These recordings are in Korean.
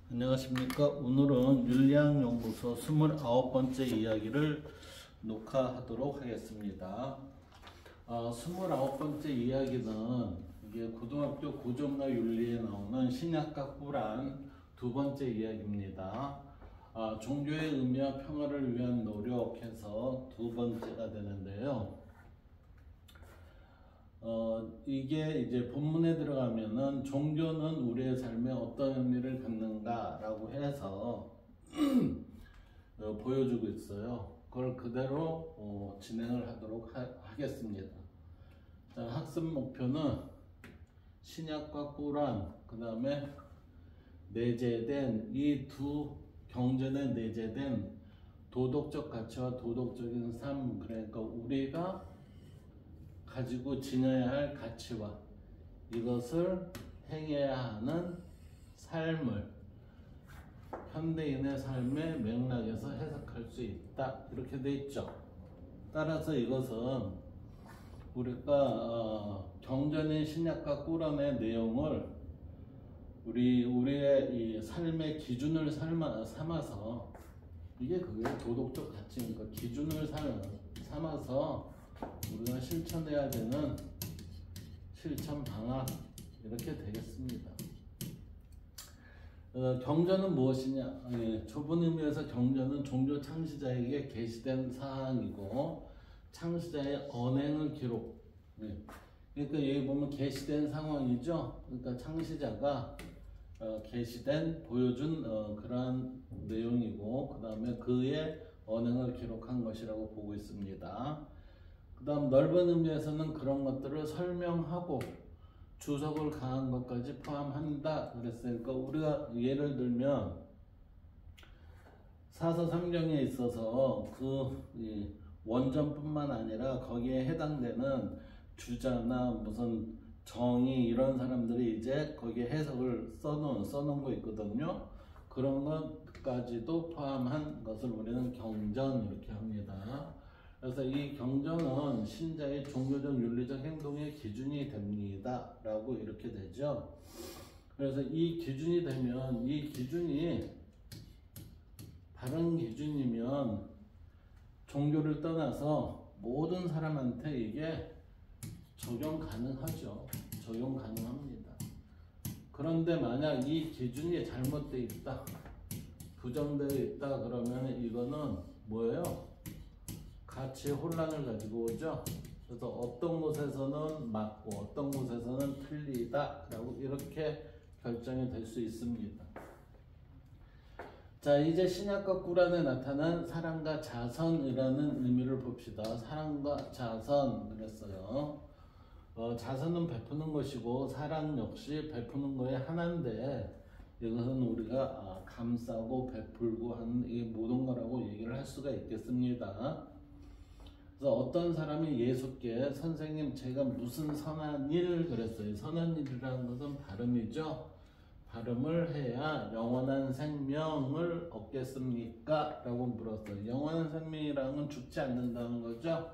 안녕하십니까. 오늘은 윤리학연구소 29번째 이야기를 녹화하도록 하겠습니다. 29번째 이야기는 이게 고등학교 고전과 윤리에 나오는 신약과 꾸란 두 번째 이야기입니다. 종교의 의미와 평화를 위한 노력해서 두 번째가 되는데요. 이게 이제 본문에 들어가면은 종교는 우리의 삶에 어떤 의미를 갖는가 라고 해서 보여주고 있어요. 그걸 그대로 진행을 하도록 하겠습니다. 자, 학습 목표는 신약과 꾸란, 그 다음에 내재된 이 두 경전에 내재된 도덕적 가치와 도덕적인 삶, 그러니까 우리가 가지고 지녀야 할 가치와 이것을 행해야 하는 삶을 현대인의 삶의 맥락에서 해석할 수 있다, 이렇게 돼 있죠. 따라서 이것은 우리가 경전인 신약과 꾸란의 내용을 우리의 이 삶의 기준을 삼아서, 이게 그게 도덕적 가치니까 기준을 삼아서 우리가 실천해야 되는 실천 방안, 이렇게 되겠습니다. 경전은 무엇이냐? 좁은 의미에서 경전은 종교 창시자에게 계시된 사항이고 창시자의 언행을 기록. 그러니까 여기 보면 계시된 상황이죠. 그러니까 창시자가 계시된 보여준 그러한 내용이고, 그 다음에 그의 언행을 기록한 것이라고 보고 있습니다. 그 다음 넓은 의미에서는 그런 것들을 설명하고 주석을 가한 것까지 포함한다 그랬어요. 그러니까 우리가 예를 들면 사서상경에 있어서 그 원전뿐만 아니라 거기에 해당되는 주자나 무슨 정의 이런 사람들이 이제 거기에 해석을 써놓은 거 있거든요. 그런 것까지도 포함한 것을 우리는 경전 이렇게 합니다. 그래서 이 경전은 신자의 종교적 윤리적 행동의 기준이 됩니다 라고 이렇게 되죠. 그래서 이 기준이 되면, 이 기준이 바른 기준이면 종교를 떠나서 모든 사람한테 이게 적용 가능하죠. 적용 가능합니다. 그런데 만약 이 기준이 잘못되어 있다, 부정되어 있다 그러면 이거는 뭐예요? 가치 혼란을 가지고 오죠. 그래서 어떤 곳에서는 맞고 어떤 곳에서는 틀리다 라고 이렇게 결정이 될 수 있습니다. 자, 이제 신약과 꾸란에 나타난 사랑과 자선이라는 의미를 봅시다. 사랑과 자선 그랬어요. 자선은 베푸는 것이고 사랑 역시 베푸는 거의 하나인데, 이것은 우리가 감싸고 베풀고 하는 이 모든 거라고 얘기를 할 수가 있겠습니다. 그래서 어떤 사람이 예수께 선생님 제가 무슨 선한 일 그랬어요. 선한 일이라는 것은 발음이죠. 발음을 해야 영원한 생명을 얻겠습니까? 라고 물었어요. 영원한 생명이라는 건 죽지 않는다는 거죠.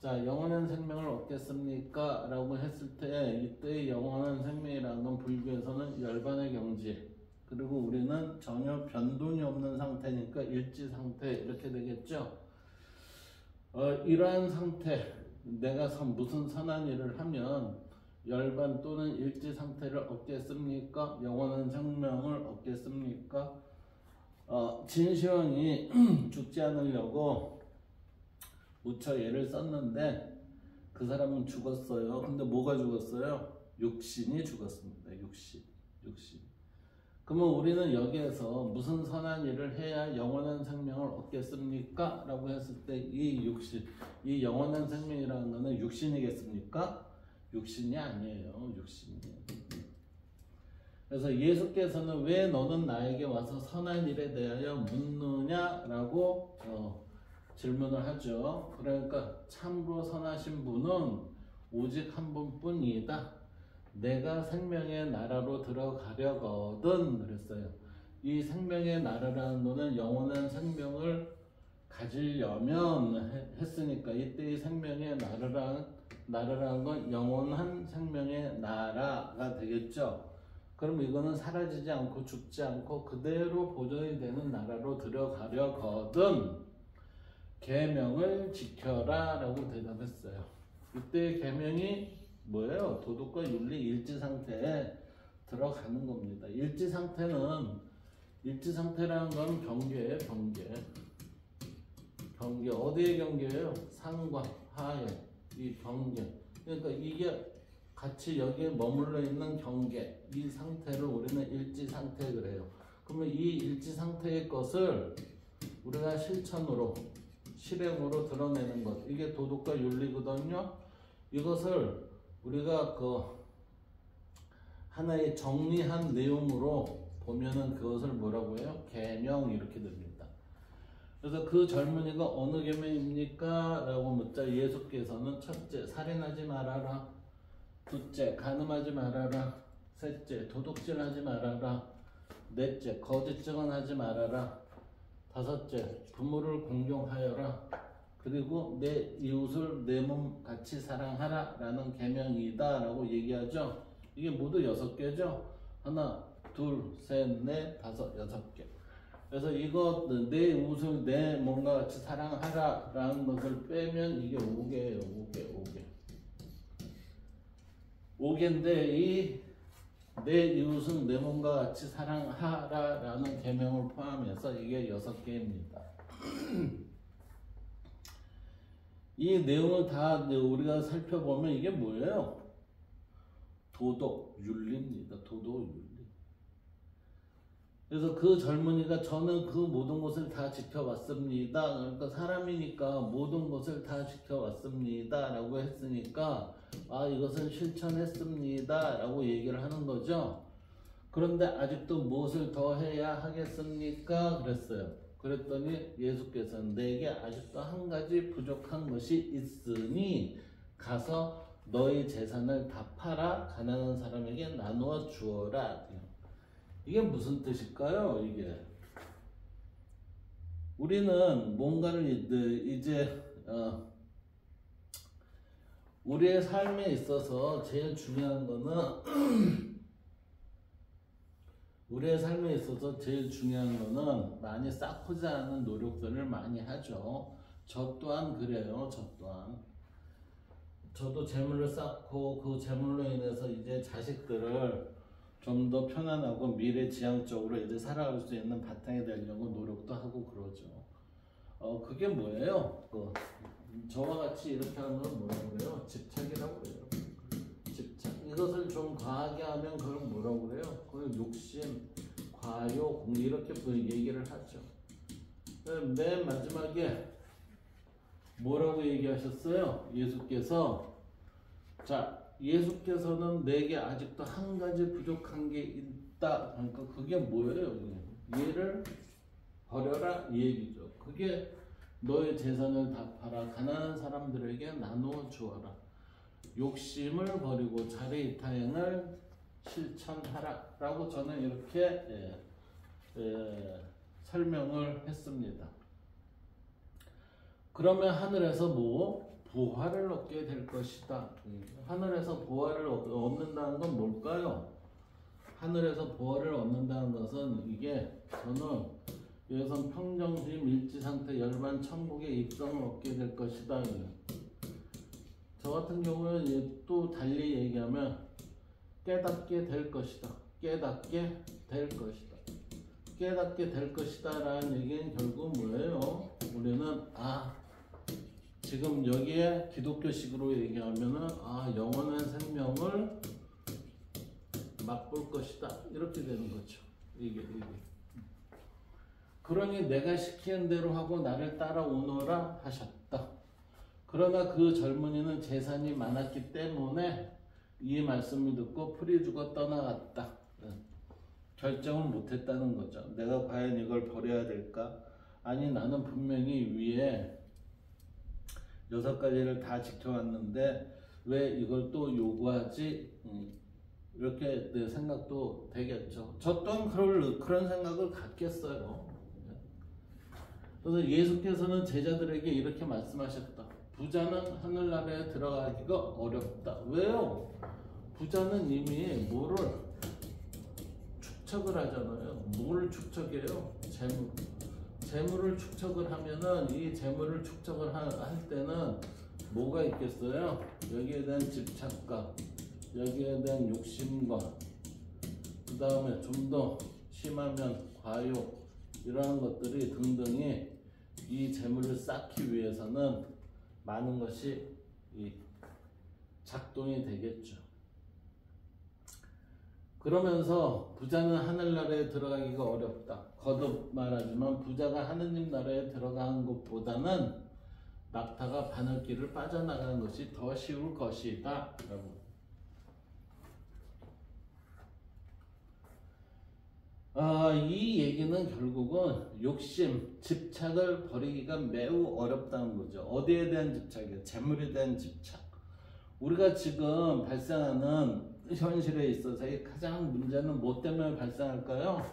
자, 영원한 생명을 얻겠습니까? 라고 했을 때 이때 영원한 생명이라는 건 불교에서는 열반의 경지, 그리고 우리는 전혀 변동이 없는 상태니까 일지 상태 이렇게 되겠죠. 이러한 상태, 내가 무슨 선한 일을 하면 열반 또는 일지 상태를 얻겠습니까? 영원한 생명을 얻겠습니까? 진시황이 죽지 않으려고 무처 예를 썼는데 그 사람은 죽었어요. 근데 뭐가 죽었어요? 육신이 죽었습니다. 육신. 그러면 우리는 여기에서 무슨 선한 일을 해야 영원한 생명을 얻겠습니까? 라고 했을 때 이 육신, 이 영원한 생명이라는 것은 육신이겠습니까? 육신이 아니에요. 육신이. 그래서 예수께서는 왜 너는 나에게 와서 선한 일에 대하여 묻느냐? 라고 질문을 하죠. 그러니까 참으로 선하신 분은 오직 한 분뿐이다. 내가 생명의 나라로 들어가려거든 그랬어요. 이 생명의 나라라는 거는 영원한 생명을 가지려면 했으니까 이때 이 생명의 나라라는 건 영원한 생명의 나라가 되겠죠. 그럼 이거는 사라지지 않고 죽지 않고 그대로 보존이 되는 나라로 들어가려거든 계명을 지켜라 라고 대답했어요. 이때 계명이 뭐예요? 도덕과 윤리 일치 상태에 들어가는 겁니다. 일치 상태라는 건 경계예요. 경계 어디의 경계예요? 상과 하의 이 경계. 그러니까 이게 같이 여기에 머물러 있는 경계 이 상태를 우리는 일치 상태 그래요. 그러면 이 일치 상태의 것을 우리가 실천으로 실행으로 드러내는 것 이게 도덕과 윤리거든요. 이것을 우리가 그 하나의 정리한 내용으로 보면은 그것을 뭐라고 해요? 계명 이렇게 됩니다. 그래서 그 젊은이가 어느 계명입니까? 라고 묻자 예수께서는 첫째 살인하지 말아라, 둘째 간음하지 말아라, 셋째 도둑질하지 말아라, 넷째 거짓 증언하지 말아라, 다섯째 부모를 공경하여라, 그리고 내 이웃을 내 몸 같이 사랑하라 라는 계명이다 라고 얘기하죠. 이게 모두 6개죠. 하나 둘 셋 넷 다섯 6개. 그래서 이거 내 이웃을 내 몸과 같이 사랑하라 라는 것을 빼면 이게 5개예요. 5개인데 이 내 이웃은 내 몸과 같이 사랑하라 라는 계명을 포함해서 이게 6개입니다. 이 내용을 다 우리가 살펴보면 이게 뭐예요? 도덕, 윤리입니다. 도덕, 윤리. 그래서 그 젊은이가 저는 그 모든 것을 다 지켜왔습니다. 그러니까 사람이니까 모든 것을 다 지켜왔습니다. 라고 했으니까 아 이것은 실천했습니다. 라고 얘기를 하는 거죠. 그런데 아직도 무엇을 더 해야 하겠습니까? 그랬어요. 그랬더니 예수께서는 내게 아직도 한 가지 부족한 것이 있으니 가서 너희 재산을 다 팔아 가난한 사람에게 나누어 주어라. 이게 무슨 뜻일까요? 이게 우리는 뭔가를 이제 우리의 삶에 있어서 제일 중요한 거는 우리의 삶에 있어서 제일 중요한 거는 많이 쌓고자 하는 노력들을 많이 하죠. 저 또한 그래요. 저도 재물을 쌓고 그 재물로 인해서 이제 자식들을 좀 더 편안하고 미래지향적으로 이제 살아갈 수 있는 바탕이 되려고 노력도 하고 그러죠. 그게 뭐예요? 저와 같이 이렇게 하는 건 뭐라고 그래요? 집착이라고 그래요. 집착. 이것을 좀 과하게 하면 그걸 뭐라고 그래요? 그걸 욕심, 과요, 공리 이렇게 얘기를 하죠. 맨 마지막에 뭐라고 얘기하셨어요? 예수께서는 내게 아직도 한 가지 부족한 게 있다. 그러니까 그게 뭐예요? 얘를 버려라 이 얘기죠. 그게 너의 재산을 다 팔아 가난한 사람들에게 나누어 주어라. 욕심을 버리고 자리이타행을 실천하라 라고 저는 이렇게 설명을 했습니다. 그러면 하늘에서 부활을 얻게 될 것이다. 하늘에서 부활을 얻는다는 건 뭘까요? 하늘에서 부활을 얻는다는 것은 이게 저는 여기서 평정심, 일치상태, 열반, 천국의 입성을 얻게 될 것이다. 저 같은 경우는 또 달리 얘기하면 깨닫게 될 것이다. 깨닫게 될 것이다. 깨닫게 될 것이다 라는 얘기는 결국 뭐예요? 우리는 지금 여기에 기독교식으로 얘기하면은 영원한 생명을 맛볼 것이다 이렇게 되는 거죠. 이게 그러니 내가 시키는 대로 하고 나를 따라오너라 하셨다. 그러나 그 젊은이는 재산이 많았기 때문에 이 말씀을 듣고 풀이 죽어 떠나갔다. 결정을 못했다는 거죠. 내가 과연 이걸 버려야 될까? 아니 나는 분명히 위에 6가지를 다 지켜왔는데 왜 이걸 또 요구하지? 이렇게 내 생각도 되겠죠. 저 또한 그런 생각을 갖겠어요. 그래서 예수께서는 제자들에게 이렇게 말씀하셨다. 부자는 하늘나라에 들어가기가 어렵다. 왜요? 부자는 이미 뭐를 축척을 하잖아요. 뭘 축척해요? 재물. 재물을 축척을 하면은 이 재물을 축척을 할 때는 뭐가 있겠어요? 여기에 대한 집착과 여기에 대한 욕심과 그 다음에 좀 더 심하면 과욕 이러한 것들이 등등이 이 재물을 쌓기 위해서는 많은 것이 작동이 되겠죠. 그러면서 부자는 하늘나라에 들어가기가 어렵다. 거듭 말하지만 부자가 하느님 나라에 들어가는 것보다는 낙타가 바늘길을 빠져나가는 것이 더 쉬울 것이다. 이 얘기는 결국은 욕심, 집착을 버리기가 매우 어렵다는 거죠. 어디에 대한 집착이에요? 재물에 대한 집착. 우리가 지금 발생하는 현실에 있어서의 가장 문제는 뭐 때문에 발생할까요?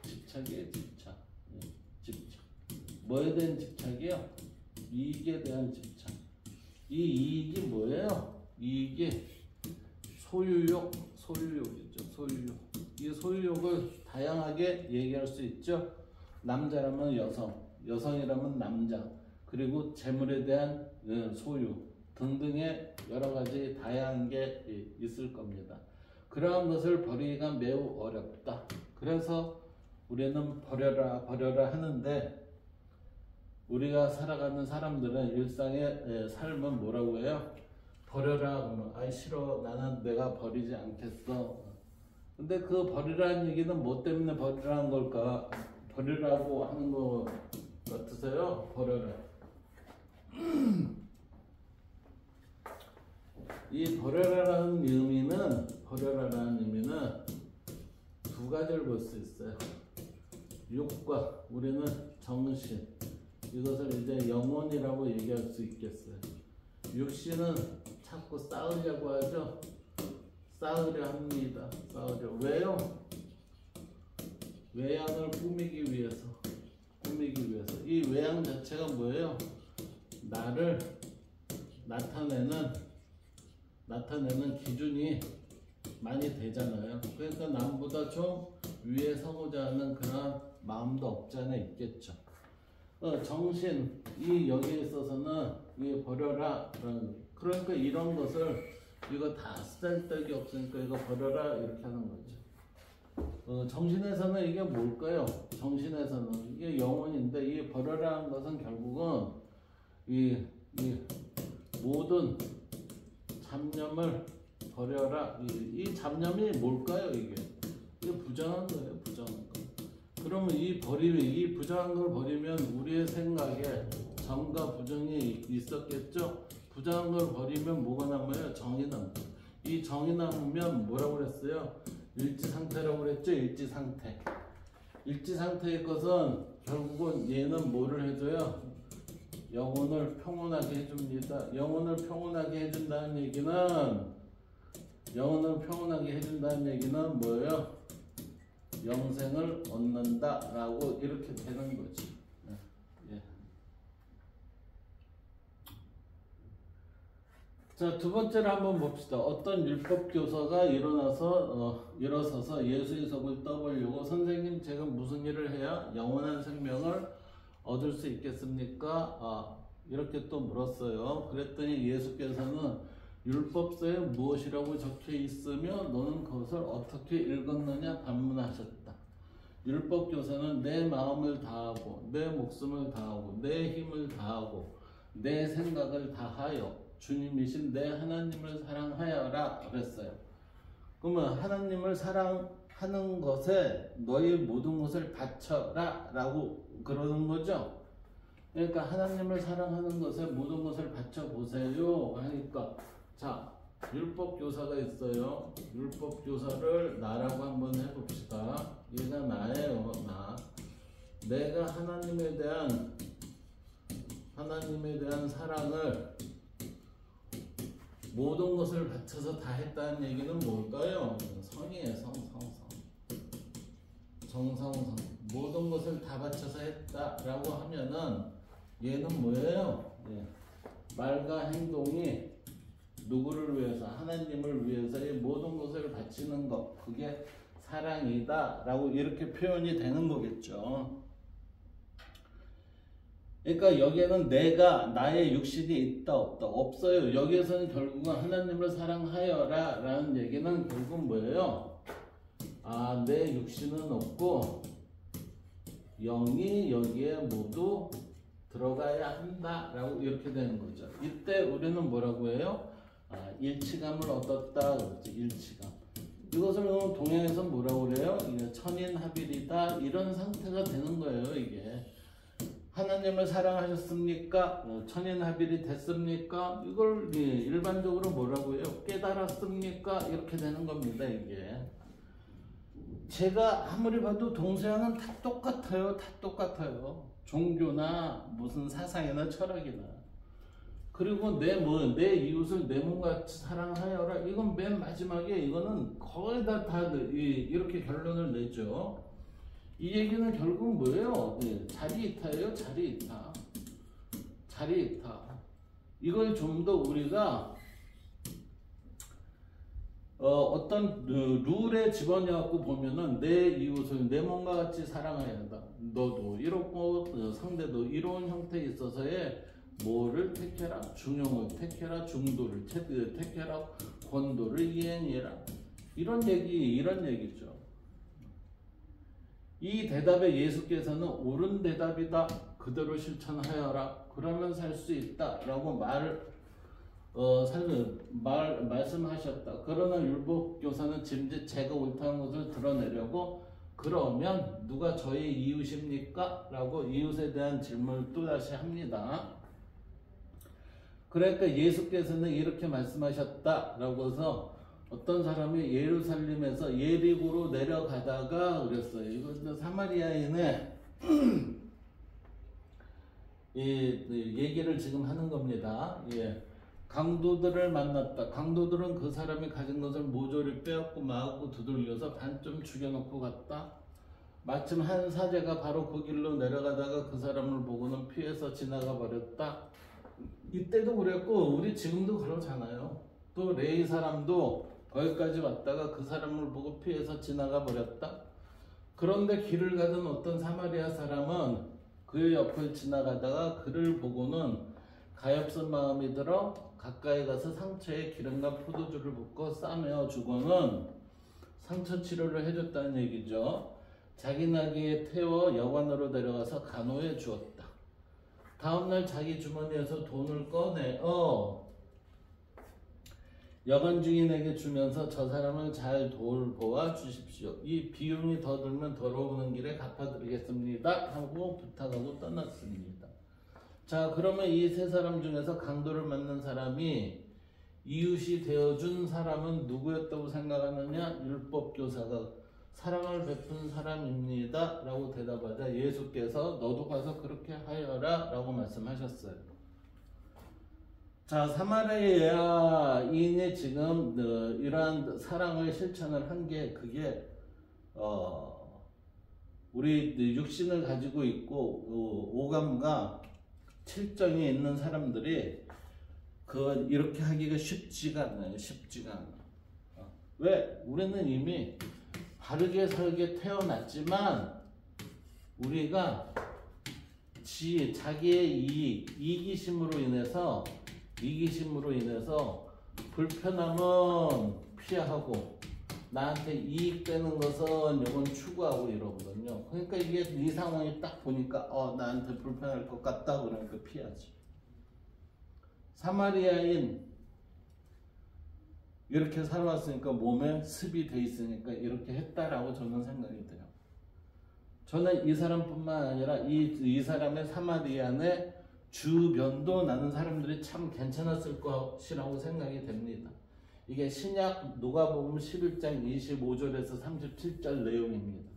집착이에요, 집착. 집착. 뭐에 대한 집착이요? 이익에 대한 집착. 이 이익이 뭐예요? 이익이 소유욕이죠, 소유욕. 이 소유욕을 다양하게 얘기할 수 있죠. 남자라면 여성, 여성이라면 남자, 그리고 재물에 대한 소유 등등의 여러 가지 다양한 게 있을 겁니다. 그러한 것을 버리기가 매우 어렵다. 그래서 우리는 버려라 하는데, 우리가 살아가는 사람들은 일상의 삶은 뭐라고 해요? 버려라 그러면 아이 싫어, 나는 내가 버리지 않겠어. 근데 그 버리라는 얘기는 뭐 때문에 버리라는 걸까? 버리라고 하는 거 같으세요? 버려라. 이 버려라라는 의미는 두 가지를 볼 수 있어요. 육과 우리는 정신, 이것을 이제 영혼이라고 얘기할 수 있겠어요. 육신은 자꾸 쌓으려고 하죠. 쌓으려 합니다. 쌓으려. 왜요? 외양을 꾸미기 위해서. 이 외양 자체가 뭐예요? 나를 나타내는 기준이 많이 되잖아요. 그러니까 남보다 좀 위에 서고자 하는 그런 마음도 없지 않아 있겠죠. 정신, 이 여기에 있어서는 이 버려라. 그러니까 이런 것을 이거 다 쓸데기 없으니까 이거 버려라 이렇게 하는 거죠. 정신에서는 이게 뭘까요? 정신에서는 이게 영혼인데, 이 버려라는 것은 결국은 이 모든 잡념을 버려라. 이 잡념이 뭘까요? 이게 부정한 거예요. 부정한 거. 그러면 이 부정한 걸 버리면 우리의 생각에 정과 부정이 있었겠죠. 부정한 걸 버리면 뭐가 남아요? 정이 남아요. 이 정이 남으면 뭐라고 그랬어요? 일지상태라고 그랬죠. 일지상태의 것은 결국은 얘는 뭐를 해줘요? 영혼을 평온하게 해줍니다. 영혼을 평온하게 해준다는 얘기는 뭐예요? 영생을 얻는다라고 이렇게 되는 거지. 자, 두 번째로 한번 봅시다. 어떤 율법 교사가 일어서서 예수의 속을 떠보려고, 선생님, 제가 무슨 일을 해야 영원한 생명을 얻을 수 있겠습니까? 이렇게 또 물었어요. 그랬더니 예수께서는 율법서에 무엇이라고 적혀 있으며 너는 그것을 어떻게 읽었느냐 반문하셨다. 율법 교사는 내 마음을 다하고 내 목숨을 다하고 내 힘을 다하고 내 생각을 다하여 주님이신 내 하나님을 사랑하여라 그랬어요. 그러면 하나님을 사랑하는 것에 너희 모든 것을 바쳐라 라고 그러는 거죠. 그러니까 하나님을 사랑하는 것에 모든 것을 바쳐보세요 하니까, 자, 율법 교사가 있어요. 율법 교사를 나라고 한번 해봅시다. 얘가 나예요. 나. 내가 하나님에 대한 사랑을 모든 것을 바쳐서 다 했다는 얘기는 뭘까요? 성이에요. 정성성. 모든 것을 다 바쳐서 했다라고 하면은 얘는 뭐예요? 말과 행동이 누구를 위해서? 하나님을 위해서의 모든 것을 바치는 것. 그게 사랑이다 라고 이렇게 표현이 되는 거겠죠. 그러니까 여기에는 내가 나의 육신이 있다 없다 없어요. 여기에서는 결국은 하나님을 사랑하여라 라는 얘기는 결국은 뭐예요? 아, 내 육신은 없고 영이 여기에 모두 들어가야 한다 라고 이렇게 되는 거죠. 이때 우리는 뭐라고 해요? 아, 일치감을 얻었다 그렇지. 일치감. 이것을 동양에서 뭐라고 그래요? 이게 천인합일이다 이런 상태가 되는 거예요. 이게 하나님을 사랑하셨습니까? 천인합일이 됐습니까? 이걸 일반적으로 뭐라고 해요? 깨달았습니까? 이렇게 되는 겁니다. 이게 제가 아무리 봐도 동서양은 다 똑같아요. 다 똑같아요. 종교나 무슨 사상이나 철학이나. 그리고 내 이웃을 내 몸같이 사랑하여라. 이건 맨 마지막에 이거는 거의 다 이렇게 결론을 내죠. 이 얘기는 결국 뭐예요? 자리이타예요. 자리이타. 자리이타. 이걸 좀 더 우리가 어떤 룰에 집어넣고 보면은 내 이웃을 내 몸과 같이 사랑해야 한다. 너도 이렇고 상대도 이런 형태에 있어서의 뭐를 택해라? 중용을 택해라. 중도를 택해라. 권도를 이행해라. 이런 얘기죠. 이 대답에 예수께서는 옳은 대답이다. 그대로 실천하여라. 그러면 살 수 있다. 라고 말씀하셨다. 그러나 율법교사는 짐짓 제가 옳다는 것을 드러내려고 그러면 누가 저의 이웃입니까? 라고 이웃에 대한 질문을 또다시 합니다. 그러니까 예수께서는 이렇게 말씀하셨다 라고 해서 어떤 사람이 예루살렘에서 예리고로 내려가다가 그랬어요. 이거 사마리아인의 얘기를 지금 하는 겁니다. 예. 강도들을 만났다. 강도들은 그 사람이 가진 것을 모조리 빼앗고 마구 두들겨서 반쯤 죽여놓고 갔다. 마침 한 사제가 바로 그 길로 내려가다가 그 사람을 보고는 피해서 지나가 버렸다. 이때도 그랬고 우리 지금도 그러잖아요. 또 레위 사람도 거기까지 왔다가 그 사람을 보고 피해서 지나가 버렸다. 그런데 길을 가던 어떤 사마리아 사람은 그 옆을 지나가다가 그를 보고는 가엾은 마음이 들어 가까이 가서 상처에 기름과 포도주를 붓고 싸매어 주고는 상처 치료를 해줬다는 얘기죠. 자기 나귀에 태워 여관으로 데려가서 간호해 주었다. 다음날 자기 주머니에서 돈을 꺼내어 여관 주인에게 주면서 저 사람을 잘 돌보아 주십시오. 이 비용이 더 들면 돌아오는 길에 갚아드리겠습니다. 하고 부탁하고 떠났습니다. 자, 그러면 이 세 사람 중에서 강도를 맞는 사람이 이웃이 되어준 사람은 누구였다고 생각하느냐? 율법교사가 사랑을 베푼 사람입니다. 라고 대답하자 예수께서 너도 가서 그렇게 하여라 라고 말씀하셨어요. 자, 사마리아인이 지금 이러한 사랑을 실천을 한 게 그게 우리 육신을 가지고 있고 오감과 칠정이 있는 사람들이 이렇게 하기가 쉽지가 않아요. 쉽지가 않아. 왜? 우리는 이미 바르게 살게 태어났지만 우리가 자기의 이기심으로 인해서 불편함은 피하고 나한테 이익되는 것은 이건 추구하고 이러거든요. 그러니까 이게 이 상황이 딱 보니까 나한테 불편할 것 같다 그러니까 피하지. 사마리아인 이렇게 살아왔으니까 몸에 습이 돼 있으니까 이렇게 했다라고 저는 생각이 돼요. 저는 이 사람뿐만 아니라 이 사람의 사마리아인의 주변도 나는 사람들이 참 괜찮았을 것이라고 생각이 됩니다. 이게 신약 누가복음 11장 25절에서 37절 내용입니다.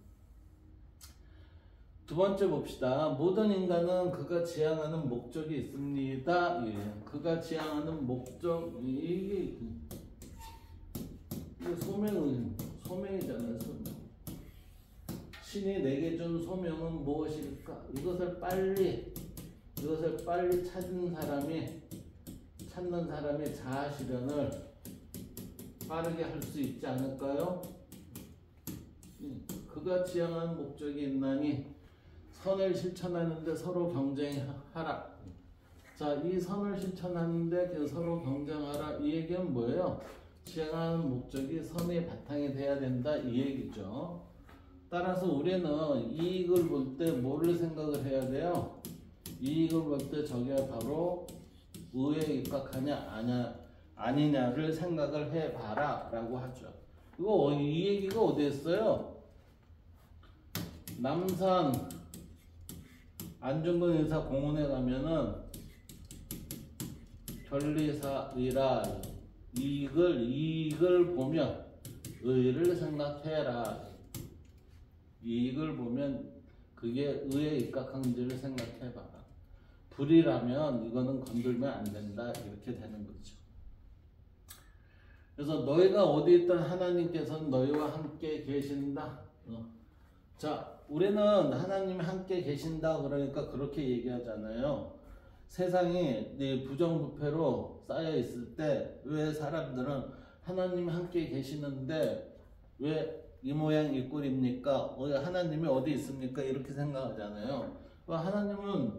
두 번째 봅시다. 모든 인간은 그가 지향하는 목적이 있습니다. 예. 그가 지향하는 목적이 소명이잖아요. 소명. 신이 내게 준 소명은 무엇일까? 이것을 빨리 찾는 사람이 자아 실현을 빠르게 할 수 있지 않을까요? 그가 지향한 목적이 있나니 선을 실천하는데 서로 경쟁하라. 자, 이 선을 실천하는데 서로 경쟁하라. 이 얘기는 뭐예요? 지향하는 목적이 선의 바탕이 돼야 된다. 이 얘기죠. 따라서 우리는 이익을 볼 때 뭐를 생각을 해야 돼요? 이익을 볼 때 저게 바로 의에 입각하냐 아니냐를 생각을 해봐라 라고 하죠. 이 얘기가 어디에 있어요? 남산 안중근 의사 공원에 가면은 결리사의라 이익을 보면 의를 생각해라. 이익을 보면 그게 의에 입각한지를 생각해봐라. 불이라면 이거는 건들면 안 된다. 이렇게 되는 거죠. 그래서 너희가 어디 있든 하나님께서는 너희와 함께 계신다. 자, 우리는 하나님이 함께 계신다 그러니까 그렇게 얘기하잖아요. 세상이 부정부패로 쌓여 있을 때 왜 사람들은 하나님 함께 계시는데 왜 이 모양 이 꼴입니까? 하나님이 어디 있습니까? 이렇게 생각하잖아요. 하나님은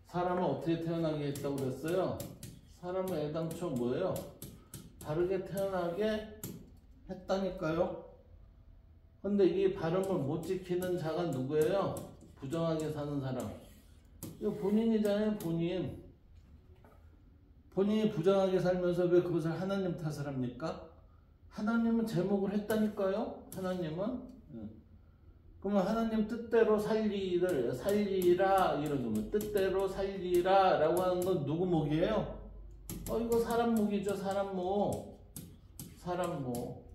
사람을 어떻게 태어나게 했다고 그랬어요? 사람을 애당초 뭐예요? 바르게 태어나게 했다니까요. 근데 이 발음을 못 지키는 자가 누구예요? 부정하게 사는 사람. 이거 본인이잖아요, 본인. 본인이 부정하게 살면서 왜 그것을 하나님 탓을 합니까? 하나님은 제목을 했다니까요, 하나님은. 그러면 하나님 뜻대로 살리라, 이러면 뜻대로 살리라 라고 하는 건 누구 목이에요? 이거 사람 목이죠, 사람 목. 사람 목.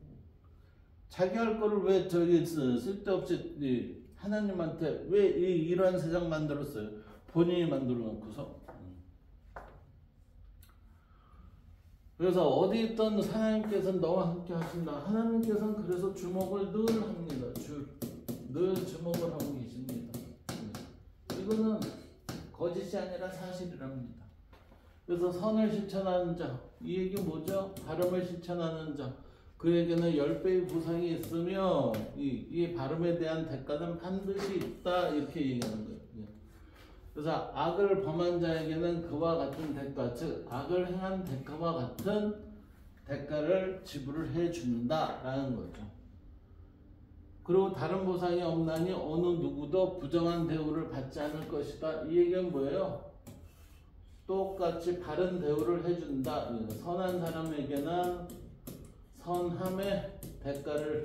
자기 할 거를 왜 쓸데없이 하나님한테 왜 이러한 세상 만들었어요? 본인이 만들어 놓고서. 그래서 어디 있던 하나님께서는 너와 함께 하신다. 하나님께서는 그래서 주목을 늘 합니다. 늘 주목을 하고 계십니다. 이거는 거짓이 아니라 사실이랍니다. 그래서 선을 실천하는 자, 이 얘기 뭐죠? 발음을 실천하는 자, 그에게는 10배의 보상이 있으며 이 발음에 대한 대가는 반드시 있다. 이렇게 얘기하는 거예요. 그래서 악을 범한 자에게는 그와 같은 대가, 즉 악을 행한 대가와 같은 대가를 지불을 해준다라는 거죠. 그리고 다른 보상이 없나니 어느 누구도 부정한 대우를 받지 않을 것이다. 이 얘기는 뭐예요? 똑같이 바른 대우를 해준다. 선한 사람에게는 선함의 대가를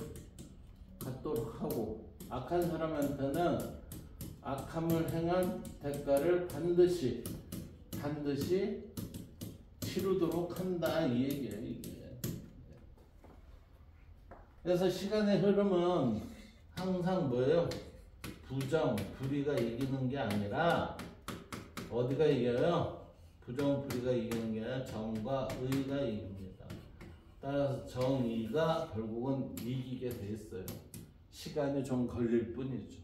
갖도록 하고, 악한 사람한테는 악함을 행한 대가를 반드시 치르도록 한다. 이 얘기예요, 이게. 그래서 시간의 흐름은 항상 뭐예요? 불의가 이기는 게 아니라 어디가 이겨요? 불의가 이기는 게 아니라 정과 의가 이깁니다. 따라서 정의가 결국은 이기게 돼 있어요. 시간이 좀 걸릴 뿐이죠.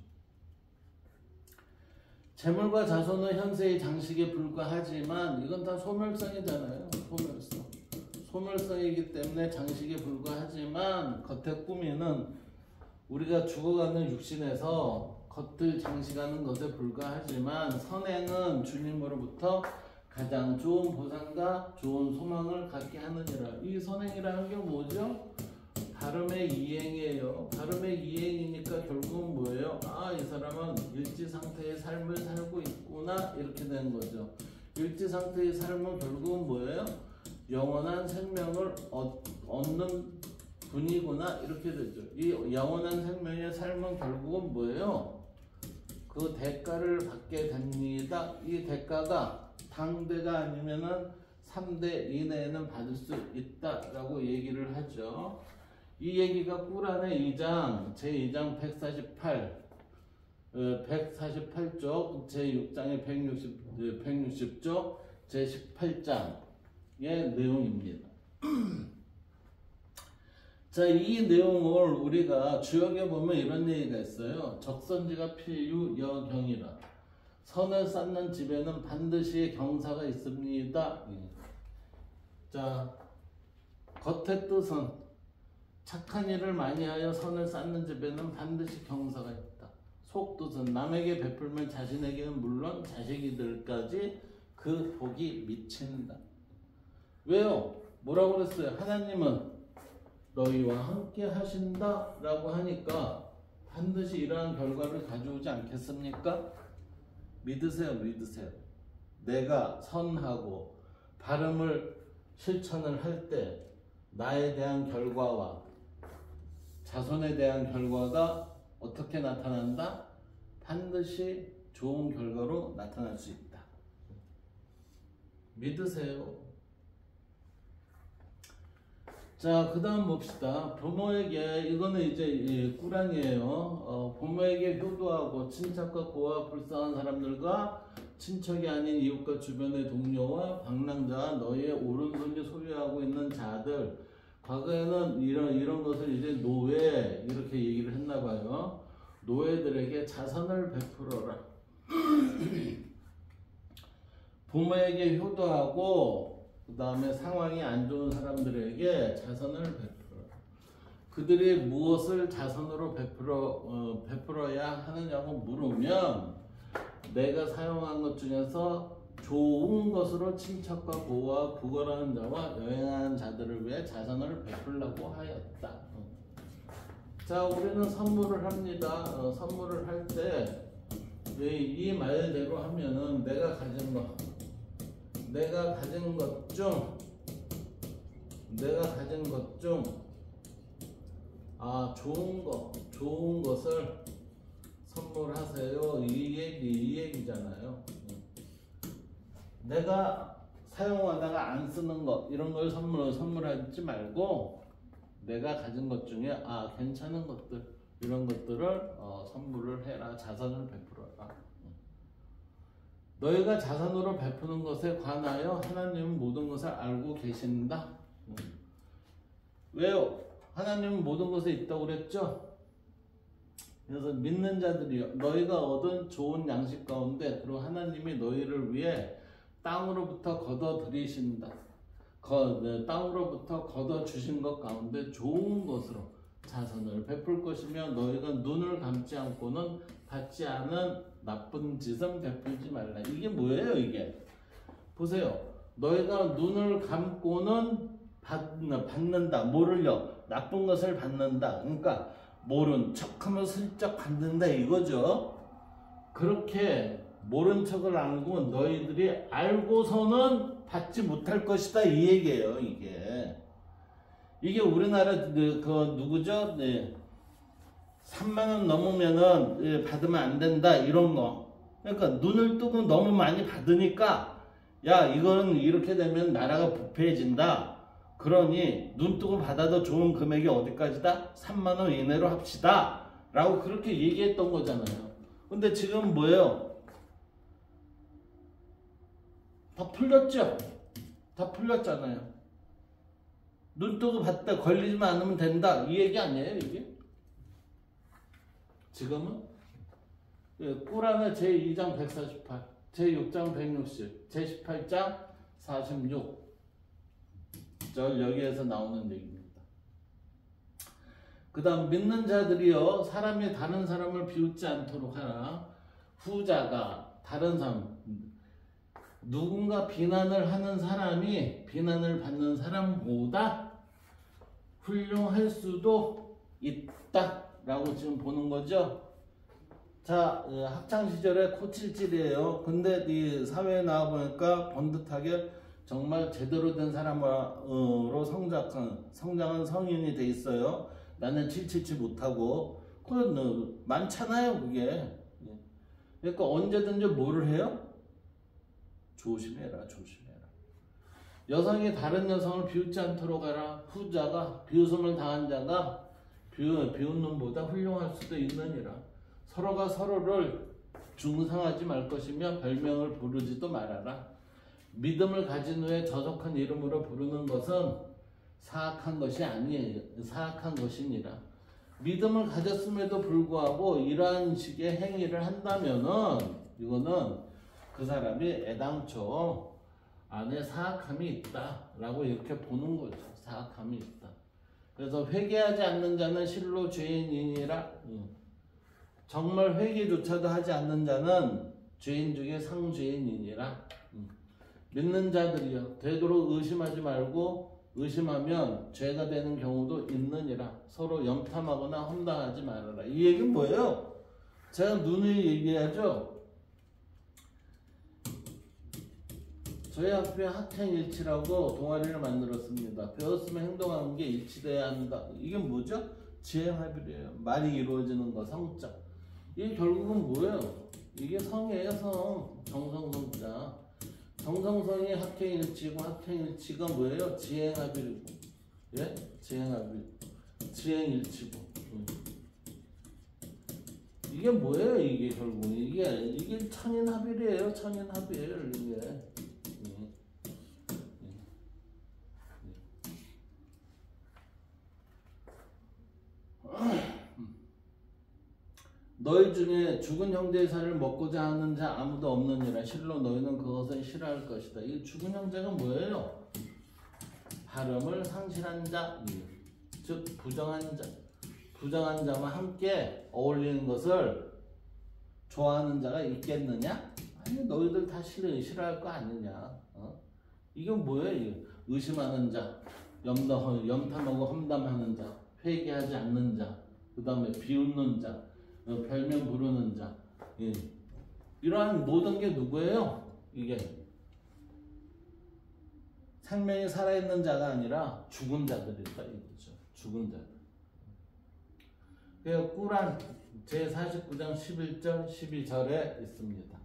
재물과 자손은 현세의 장식에 불과하지만 이건 다 소멸성이잖아요. 소멸성이기 때문에 장식에 불과하지만 겉에 꾸미는 우리가 죽어가는 육신에서 겉을 장식하는 것에 불과하지만 선행은 주님으로부터 가장 좋은 보상과 좋은 소망을 갖게 하느니라. 이 선행이라는 게 뭐죠? 발음의 이행이에요. 발음의 이행이니까 결국은 뭐예요? 이 사람은 일지 상태의 삶을 살고 있구나, 이렇게 되는 거죠. 일지 상태의 삶은 결국은 뭐예요? 영원한 생명을 얻는 분이구나, 이렇게 되죠. 이 영원한 생명의 삶은 결국은 뭐예요? 그 대가를 받게 됩니다. 이 대가가 당대가 아니면은 3대 이내에는 받을 수 있다라고 얘기를 하죠. 이 얘기가 꾸란의 2장, 제2장 148쪽, 제6장의 160쪽, 제18장의 내용입니다. 자, 이 내용을 우리가 주역에 보면 이런 얘기가 있어요. 적선지가 필유 여경이라. 선을 쌓는 집에는 반드시 경사가 있습니다. 자, 겉의 뜻은 착한 일을 많이 하여 선을 쌓는 집에는 반드시 경사가 있다. 속뜻은 남에게 베풀면 자신에게는 물론 자식이들까지 그 복이 미친다. 왜요? 뭐라고 그랬어요? 하나님은 너희와 함께 하신다 라고 하니까 반드시 이러한 결과를 가져오지 않겠습니까? 믿으세요, 믿으세요. 내가 선하고 바름을 실천을 할 때 나에 대한 결과와 자손에 대한 결과가 어떻게 나타난다? 반드시 좋은 결과로 나타날 수 있다. 믿으세요. 자, 그 다음 봅시다. 부모에게, 이거는 이제 꾸란이에요. 부모에게 효도하고 친척과 고와 불쌍한 사람들과 친척이 아닌 이웃과 주변의 동료와 방랑자와 너희의 오른손이 소유하고 있는 자들. 과거에는 이런 것을 이제 노예 이렇게 얘기를 했나봐요. 노예들에게 자선을 베풀어라. 부모에게 효도하고 그 다음에 상황이 안 좋은 사람들에게 자선을 베풀어라. 그들이 무엇을 자선으로 베풀어야 하느냐고 물으면 내가 사용한 것 중에서 좋은 것으로 친척과 고와 구걸하는 자와 여행하는 자들을 위해 자선을 베풀라고 하였다. 자, 우리는 선물을 합니다. 선물을 할 때 이 말대로 하면은 내가 가진 것 중 좋은 것을 선물하세요. 이 얘기잖아요. 내가 사용하다가 안 쓰는 것 이런 걸 선물하지 말고 내가 가진 것 중에 괜찮은 것들 이런 것들을 선물을 해라. 자선을 베풀어라. 너희가 자선으로 베푸는 것에 관하여 하나님은 모든 것을 알고 계신다. 왜요? 하나님은 모든 것에 있다고 그랬죠? 그래서 믿는 자들이요, 너희가 얻은 좋은 양식 가운데 그리고 하나님이 너희를 위해 땅으로부터 걷어들이신다. 땅으로부터 걷어주신 것 가운데 좋은 것으로 자선을 베풀 것이며 너희가 눈을 감지 않고는 받지 않은 나쁜 짓은 베풀지 말라. 이게 뭐예요 이게? 보세요. 너희가 눈을 감고는 받는다. 뭐를요? 나쁜 것을 받는다. 그러니까 모른 척하면 슬쩍 받는다 이거죠. 그렇게 모른 척을 알고 너희들이 알고서는 받지 못할 것이다 이 얘기예요. 이게 우리나라 그 누구죠? 네. 3만 원 넘으면은 받으면 안 된다 이런 거. 그러니까 눈을 뜨고 너무 많이 받으니까 야 이거는 이렇게 되면 나라가 부패해진다. 그러니 눈 뜨고 받아도 좋은 금액이 어디까지다? 3만 원 이내로 합시다. 라고 그렇게 얘기했던 거잖아요. 근데 지금 뭐예요? 다 풀렸죠? 다 풀렸잖아요. 눈 뜨고 받다 걸리지만 않으면 된다. 이 얘기 아니에요, 이게? 지금은? 꾸란의 제2장 148, 제6장 160, 제18장 46절 여기에서 나오는 얘기입니다. 그 다음 믿는 자들이여 사람이 다른 사람을 비웃지 않도록 하라. 후자가 다른 사람 누군가 비난을 하는 사람이 비난을 받는 사람보다 훌륭할 수도 있다라고 지금 보는 거죠. 자, 학창시절에 코칠질이에요. 근데 이 사회에 나와보니까 번듯하게 정말 제대로 된 사람으로 성장한 성인이 돼 있어요. 나는 777 못하고. 그건 많잖아요, 그게. 그러니까 언제든지 뭐를 해요? 조심해라. 여성이 다른 여성을 비웃지 않도록 하라. 후자가 비웃음을 당한 자가 비웃는 놈보다 훌륭할 수도 있느니라. 서로가 서로를 중상하지 말 것이며 별명을 부르지도 말아라. 믿음을 가진 후에 저속한 이름으로 부르는 것은 사악한 것이 아니에요. 사악한 것이니라. 믿음을 가졌음에도 불구하고 이러한 식의 행위를 한다면은 이거는 그 사람이 애당초 안에 사악함이 있다라고 이렇게 보는 거죠. 사악함이 있다. 그래서 회개하지 않는 자는 실로 죄인이니라. 정말 회개조차도 하지 않는 자는 죄인 중에 상죄인이니라. 믿는 자들이여 되도록 의심하지 말고 의심하면 죄가 되는 경우도 있느니라. 서로 염탐하거나 험담하지 말아라. 이 얘기는 뭐예요? 제가 누누이 얘기하죠. 저희 학교에 학행일치라고 동아리를 만들었습니다. 배웠으면 행동하는 게 일치돼야 한다. 이게 뭐죠? 지행합의래요. 말이 이루어지는 거, 성적. 이게 결국은 뭐예요? 이게 성이에요, 성. 정성성자. 정성성이 학행일치고 학행일치가 뭐예요? 지행합의고. 예? 지행합의. 지행일치고. 이게 뭐예요? 이게 결국은 이게 천인합의래요. 천인합의예요, 이게. 너희 중에 죽은 형제의 살을 먹고자 하는 자 아무도 없느니라. 실로 너희는 그것을 싫어할 것이다. 이 죽은 형제가 뭐예요? 발음을 상실한 자, 즉 부정한 자. 부정한 자와 함께 어울리는 것을 좋아하는 자가 있겠느냐? 아니, 너희들 다 싫어할 거 아니냐? 이게 뭐예요? 의심하는 자, 염탐하고 험담하는 자, 회개하지 않는 자, 그 다음에 비웃는 자, 별명 부르는 자. 예. 이러한 모든 게 누구예요? 이게 생명이 살아있는 자가 아니라 죽은 자들이다 이거죠. 죽은 자들. 그 꾸란 제49장 11절 12절에 있습니다.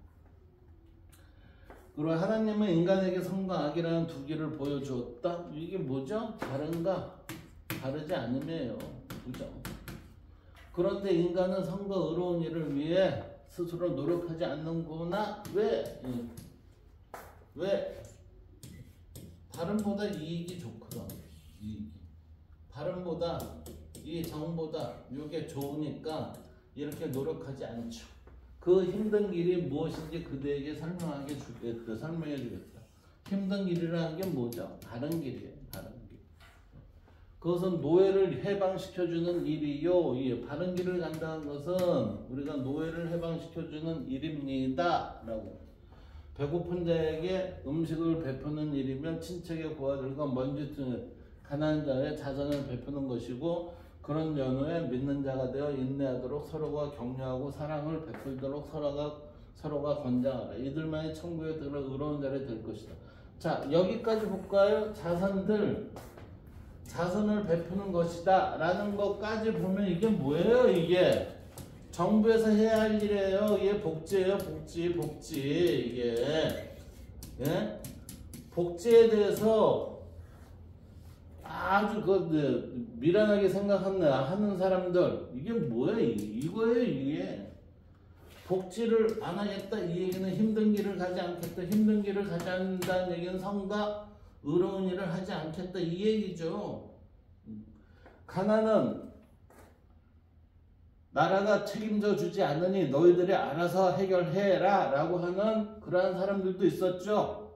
그리고 하나님은 인간에게 선과 악이라는 두 길을 보여주었다. 이게 뭐죠? 다른가? 다르지 않음이에요. 그죠? 그런데 인간은 선과 의로운 일을 위해 스스로 노력하지 않는구나. 왜? 왜? 다른보다 이익이 좋거든. 이익이. 다른보다 이 정보다 이게 좋으니까 이렇게 노력하지 않죠. 그 힘든 길이 무엇인지 그대에게 설명해 주겠다. 힘든 길이라는 게 뭐죠? 다른 길이에요. 다른 길. 그것은 노예를 해방시켜주는 일이요. 이 바른 길을 간다는 것은 우리가 노예를 해방시켜주는 일입니다. 라고. 배고픈 자에게 음식을 베푸는 일이면 친척의 고아들과 먼지 가난한 자의 자선을 베푸는 것이고, 그런 연후에 믿는 자가 되어 인내하도록 서로가 격려하고 사랑을 베풀도록 서로가 권장하라. 이들만이 천국에 들어 의로운 자리 될 것이다. 자, 여기까지 볼까요? 자선을 베푸는 것이다 라는 것까지 보면 이게 뭐예요? 이게 정부에서 해야 할 일이에요. 이게 복지예요. 복지. 이게 복지에 대해서 아주 미련하게 생각하는 사람들, 이게 뭐예요? 이거예요. 이게 복지를 안 하겠다 이 얘기는 힘든 길을 가지 않겠다. 힘든 길을 가지 않는다는 얘기는 성과 의로운 일을 하지 않겠다 이 얘기죠. 가난은 나라가 책임져 주지 않으니 너희들이 알아서 해결해라 라고 하는 그러한 사람들도 있었죠.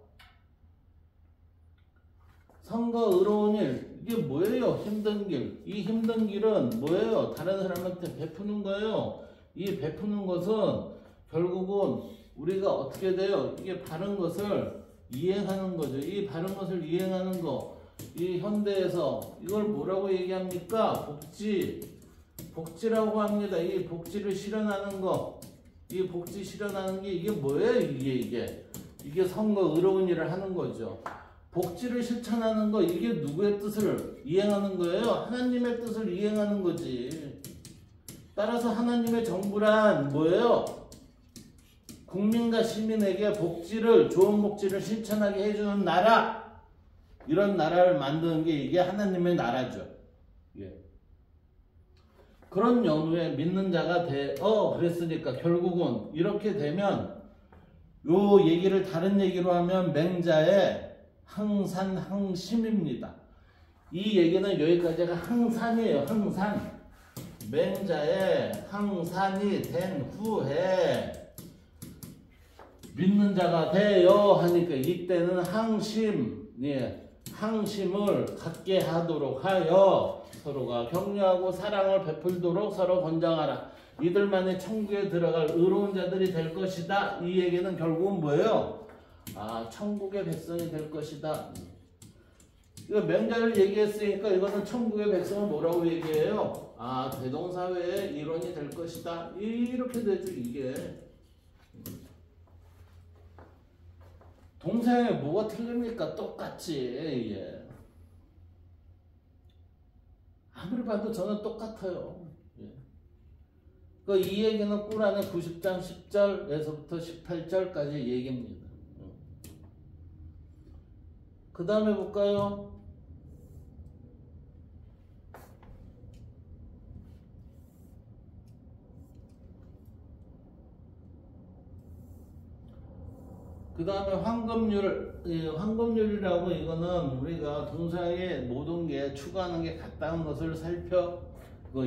성과 의로운 일, 이게 뭐예요? 힘든 길. 이 힘든 길은 뭐예요? 다른 사람한테 베푸는 거예요. 이 베푸는 것은 결국은 우리가 어떻게 돼요? 이게 바른 것을 이행하는 거죠. 이 바른 것을 이행하는 거. 이 현대에서 이걸 뭐라고 얘기합니까? 복지라고 합니다. 이 복지를 실현하는 거. 이 복지 실현하는 게 이게 뭐예요? 이게 성과 의로운 일을 하는 거죠. 복지를 실천하는 거, 이게 누구의 뜻을 이행하는 거예요? 하나님의 뜻을 이행하는 거지. 따라서 하나님의 정부란 뭐예요? 국민과 시민에게 좋은 복지를 실천하게 해주는 나라. 이런 나라를 만드는 게 이게 하나님의 나라죠. 예. 그런 연후에 믿는 자가 그랬으니까 결국은 이렇게 되면 요 얘기를 다른 얘기로 하면 맹자의 항산항심입니다. 이 얘기는 여기까지가 항산이에요. 항산. 맹자의 항산이 된 후에 믿는 자가 되어 하니까 이때는 항심을 갖게 하도록 하여 서로가 격려하고 사랑을 베풀도록 서로 권장하라. 이들만이 천국에 들어갈 의로운 자들이 될 것이다. 이 얘기는 결국은 뭐예요? 천국의 백성이 될 것이다. 이거 명자를 얘기했으니까 이거는 천국의 백성은 뭐라고 얘기해요? 대동사회의 일원이 될 것이다. 이렇게 되죠, 이게. 동사에 뭐가 틀립니까? 똑같지. 예. 아무리 봐도 저는 똑같아요. 예. 이 얘기는 꾸란의 90장 10절에서부터 18절까지 얘기입니다. 그 다음에 볼까요? 그 다음에 황금률이라고 이거는 우리가 동사의 모든 게 추구하는 게 같다는 것을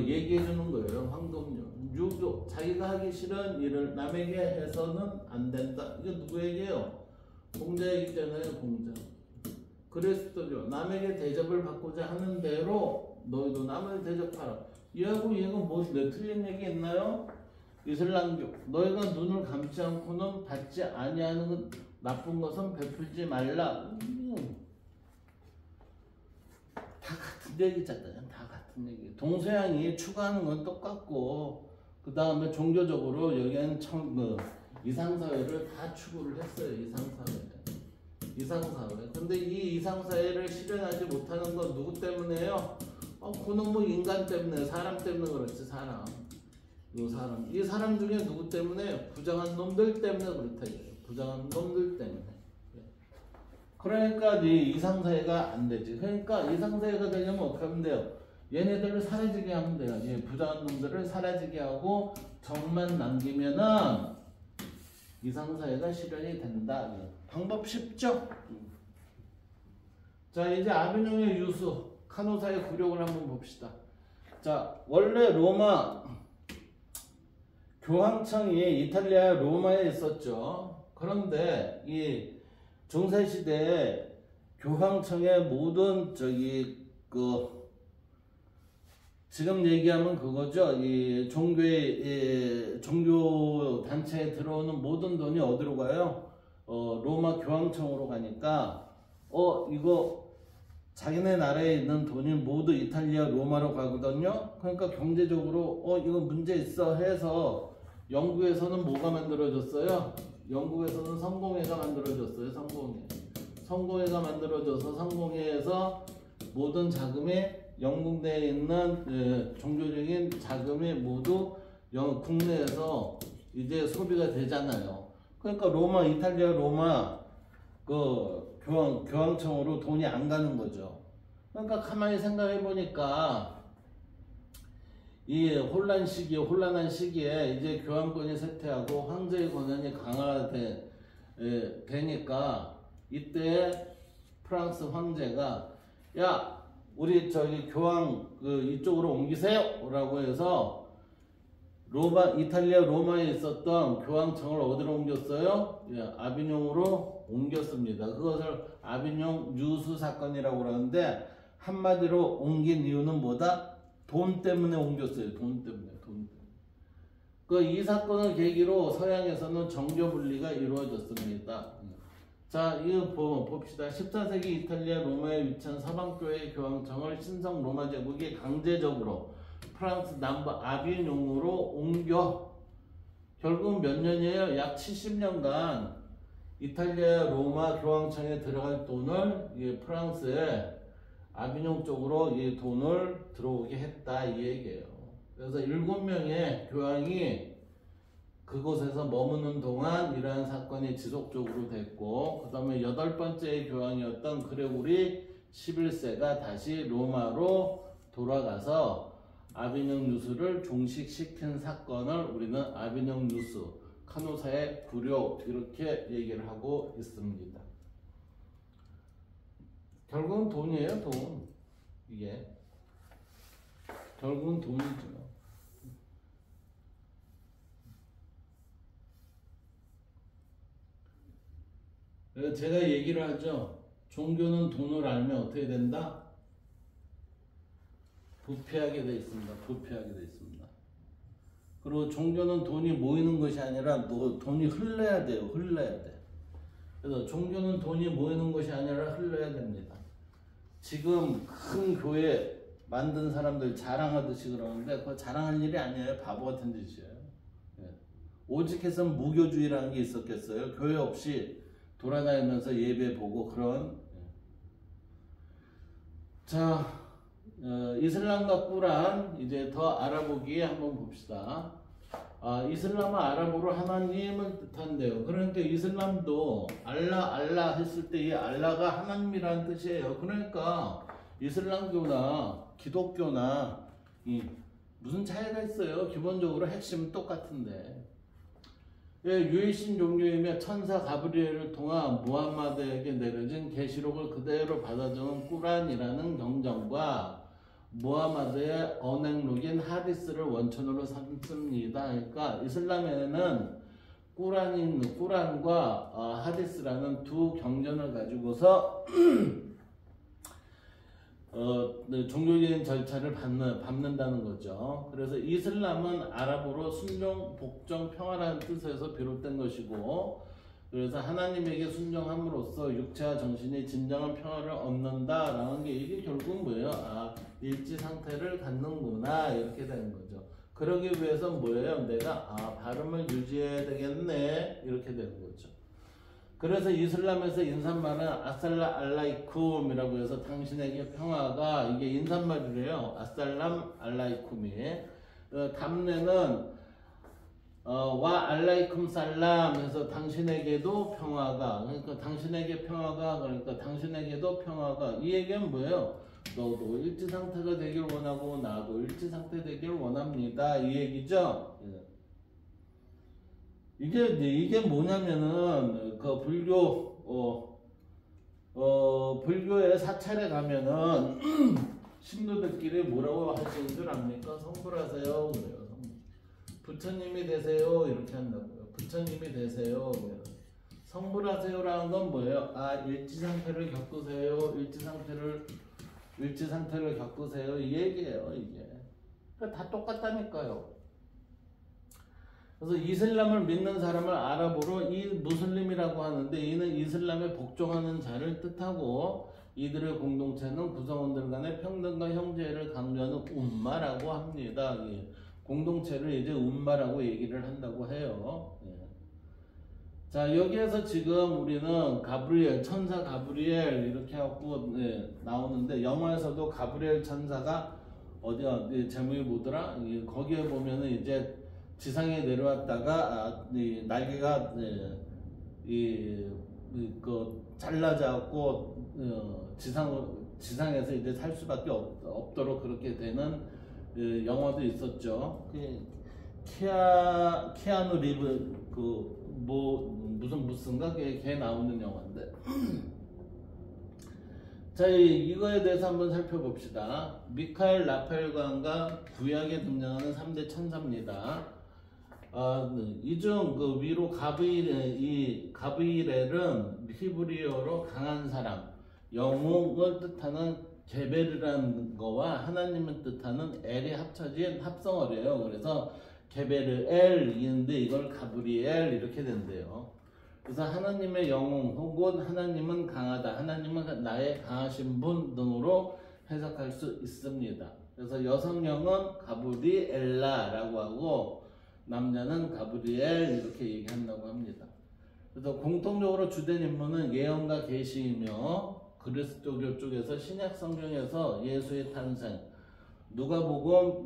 얘기해 주는 거예요. 황금률. 유교. 자기가 하기 싫은 일을 남에게 해서는 안 된다. 이거 누구에게요? 공자 얘기잖아요, 공자. 그리스도죠. 남에게 대접을 받고자 하는 대로 너희도 남을 대접하라. 얘하고 얘가 틀린 얘기 있나요? 이슬람교. 너희가 눈을 감지 않고는 받지 아니하는 나쁜 것은 베풀지 말라. 다 같은 얘기잖아요. 다 같은 얘기. 동서양이 추구하는 건 똑같고, 그 다음에 종교적으로 여기는 이상사회를 다 추구를 했어요. 이상사회. 근데 이 이상사회를 실현하지 못하는 건 누구 때문에요? 그놈의 인간 때문에, 사람 때문에 그렇지, 사람. 이 사람 중에 누구 때문에? 부정한 놈들 때문에 그렇다. 부정한 놈들 때문에. 그러니까 이 이상사회가 안 되지. 그러니까 이상사회가 되려면 어떻게 하면 돼요? 얘네들을 사라지게 하면 돼요. 부정한 놈들을 사라지게 하고 정만 남기면은 이상사회가 실현이 된다. 방법 쉽죠? 자, 이제 아비뇽의 유수, 카노사의 굴욕을 한번 봅시다. 자, 원래 로마 교황청이 이탈리아 로마에 있었죠. 그런데 이 중세시대에 교황청의 모든 지금 얘기하면 그거죠. 이 종교 단체에 들어오는 모든 돈이 어디로 가요? 로마 교황청으로 가니까 이거 자기네 나라에 있는 돈이 모두 이탈리아 로마로 가거든요. 그러니까 경제적으로 이거 문제 있어 해서 영국에서는 뭐가 만들어졌어요? 영국에서는 성공회가 만들어졌어요. 성공회가 만들어져서 성공회에서 모든 자금이 영국 내에 있는 종교적인 자금이 모두 국내에서 이제 소비가 되잖아요. 그러니까 이탈리아 로마 교황청으로 돈이 안 가는 거죠. 그러니까 가만히 생각해 보니까 이 혼란한 시기에 이제 교황권이 쇠퇴하고 황제의 권한이 강화되니까 이때 프랑스 황제가 우리 교황 이쪽으로 옮기세요 라고 해서 이탈리아 로마에 있었던 교황청을 어디로 옮겼어요? 아비뇽으로 옮겼습니다. 그것을 아비뇽 유수 사건이라고 그러는데 한마디로 옮긴 이유는 뭐다? 돈 때문에 옮겼어요. 돈 때문에. 이 사건을 계기로 서양에서는 정교 분리가 이루어졌습니다. 자, 이거 봅시다. 14세기 이탈리아 로마에 위치한 서방교회 교황청을 신성 로마 제국이 강제적으로 프랑스 남부 아비뇽으로 옮겨 결국 몇 년이에요? 약 70년간 이탈리아 로마 교황청에 들어갈 돈을 프랑스에 아비뇽 쪽으로 이 돈을 들어오게 했다 이 얘기예요. 그래서 7명의 교황이 그곳에서 머무는 동안 이러한 사건이 지속적으로 됐고, 그 다음에 8번째 교황이었던 그레고리 11세가 다시 로마로 돌아가서 아비뇽 유수를 종식시킨 사건을 우리는 아비뇽 유수, 카노사의 굴욕 이렇게 얘기를 하고 있습니다. 결국은 돈이에요, 돈. 이게 결국은 돈이죠. 그래서 제가 얘기를 하죠. 종교는 돈을 알면 어떻게 된다? 부패하게 돼 있습니다. 부패하게 돼 있습니다. 그리고 종교는 돈이 모이는 것이 아니라 돈이 흘러야 돼요. 흘러야 돼. 그래서 종교는 돈이 모이는 것이 아니라 흘러야 됩니다. 지금 큰 교회 만든 사람들 자랑하듯이 그러는데 그거 자랑할 일이 아니에요. 바보 같은 짓이에요. 예. 오직해서는 무교주의라는 게 있었겠어요. 교회 없이 돌아다니면서 예배 보고 그런. 예. 자, 이슬람과 꾸란 이제 더 알아보기에 한번 봅시다. 이슬람은 아랍어로 하나님을 뜻한대요. 그러니까 이슬람도 알라 했을 때 이 알라가 하나님이라는 뜻이에요. 그러니까 이슬람교나 기독교나 무슨 차이가 있어요? 기본적으로 핵심은 똑같은데. 유일신 종교이며 천사 가브리엘을 통한 무함마드에게 내려진 계시록을 그대로 받아주는 꾸란이라는 경전과 무함마드의 언행록인 하디스를 원천으로 삼습니다. 그러니까 이슬람에는 꾸란과 하디스라는 두 경전을 가지고서 종교적인 절차를 밟는다는 거죠. 그래서 이슬람은 아랍어로 순종, 복종, 평화라는 뜻에서 비롯된 것이고, 그래서 하나님에게 순종함으로써 육체와 정신이 진정한 평화를 얻는다라는 게 이게 결국은 뭐예요? 일지 상태를 갖는구나 이렇게 되는 거죠. 그러기 위해서는 뭐예요? 내가 발음을 유지해야 되겠네 이렇게 되는 거죠. 그래서 이슬람에서 인사말은 아살라 알라이쿰이라고 해서 당신에게 평화가 이게 인사말이래요. 아살람 알라이쿰이. 답례는 와 알라이쿰 살람 해서 당신에게도 평화가, 그러니까 당신에게 평화가, 그러니까 당신에게도 평화가. 이 얘기는 뭐예요? 너도 일지상태가 되길 원하고 나도 일지상태 되길 원합니다 이 얘기죠. 이게 뭐냐면은 그 불교의 사찰에 가면은 신도들끼리 뭐라고 하시는 줄 압니까? 성불하세요 그래요. 부처님이 되세요 이렇게 한다고요. 부처님이 되세요. 성불하세요라는 건 뭐예요? 일지상태를 겪으세요. 일지상태를 겪으세요 이 얘기예요. 이게 다 똑같다니까요. 그래서 이슬람을 믿는 사람을 아랍어로 이 무슬림이라고 하는데, 이는 이슬람에 복종하는 자를 뜻하고 이들의 공동체는 구성원들 간의 평등과 형제를 강조하는 umma라고 합니다. 공동체를 이제 umma라고 얘기를 한다고 해요. 자, 여기에서 지금 우리는 가브리엘, 천사 가브리엘 이렇게 하고 나오는데, 영화에서도 가브리엘 천사가 어디야, 제목이 뭐더라? 거기에 보면은 이제 지상에 내려왔다가 날개가 잘라져갖고 지상에서 이제 살 수밖에 없도록 그렇게 되는 영화도 있었죠. 키아누 리브 무슨가 걔 나오는 영화인데. 자, 이거에 대해서 한번 살펴봅시다. 미카엘 라파엘관과 구약에 등장하는 3대 천사입니다. 이중 위로 가브리엘은 히브리어로 강한 사람, 영웅을 뜻하는 게베르라는 거와 하나님을 뜻하는 엘이 합쳐진 합성어래요. 그래서 게베르엘인데 이걸 가브리엘 이렇게 된대요. 그래서 하나님의 영웅 혹은 하나님은 강하다, 하나님은 나의 강하신 분 등으로 해석할 수 있습니다. 그래서 여성명은 가브리엘라라고 하고 남자는 가브리엘 이렇게 얘기한다고 합니다. 그래서 공통적으로 주된 인물은 예언과 계시이며 그리스도교 쪽에서 신약 성경에서 예수의 탄생, 누가복음